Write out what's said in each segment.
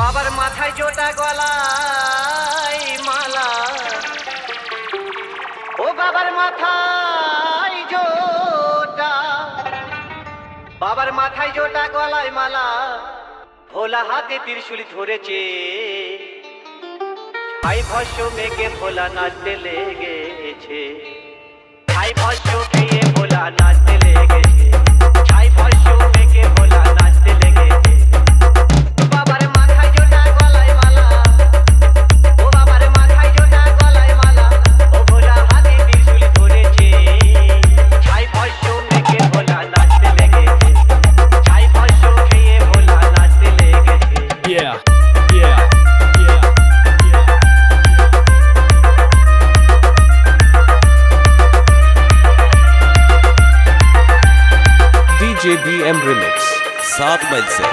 বাবার মাথায় জোটা গলায় মালা, ও বাবার মাথায় জোটা, বাবার মাথায় জোটা গলায় মালা, ভোলা হাতে ত্রিশূল ধরেছে, ছাই ভস্য মেঘে ভোলা নাচতে লেগেছে, ছাই ভস্য খেয়ে ভোলা নাচতে লেগেছে, ছাই ভস্য মেঘে ভোলা নাচতে লেগেছে। বাবার মাথায় জোটা গলায় মালা, ও বাবার মাথায় জোটা গলায় মালা, ও ভোলা হাতে ত্রিশূল ধরেছে, ছাই ভস্য মেঘে ভোলা নাচতে লেগেছে, ছাই ভস্য খেয়ে ভোলা নাচতে লেগেছে। Yeah, yeah, yeah, yeah. DJ BM Remix 7 मील से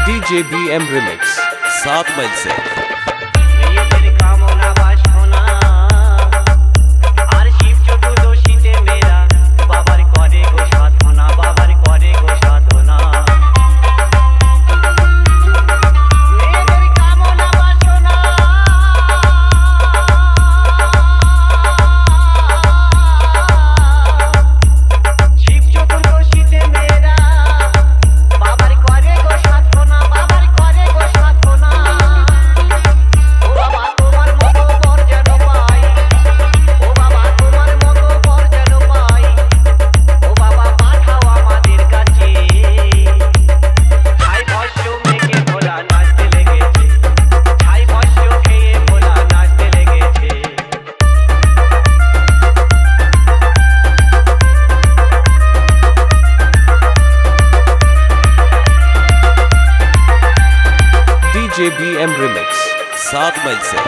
DJ BM Remix 7 मील से DJ BM Remix 7 मील से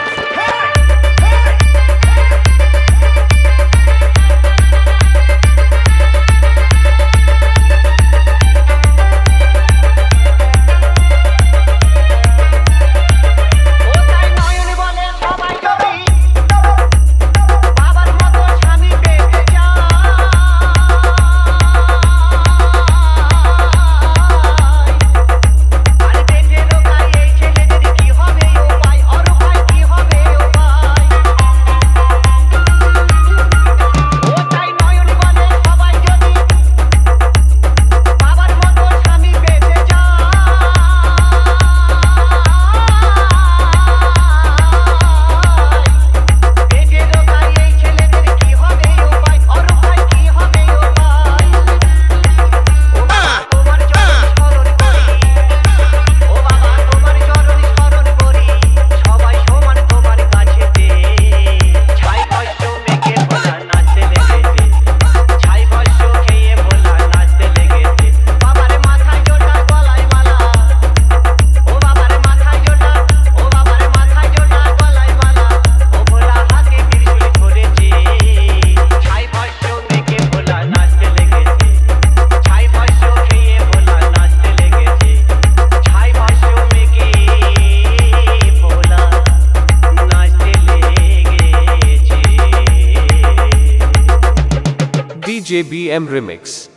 DJ BM Remix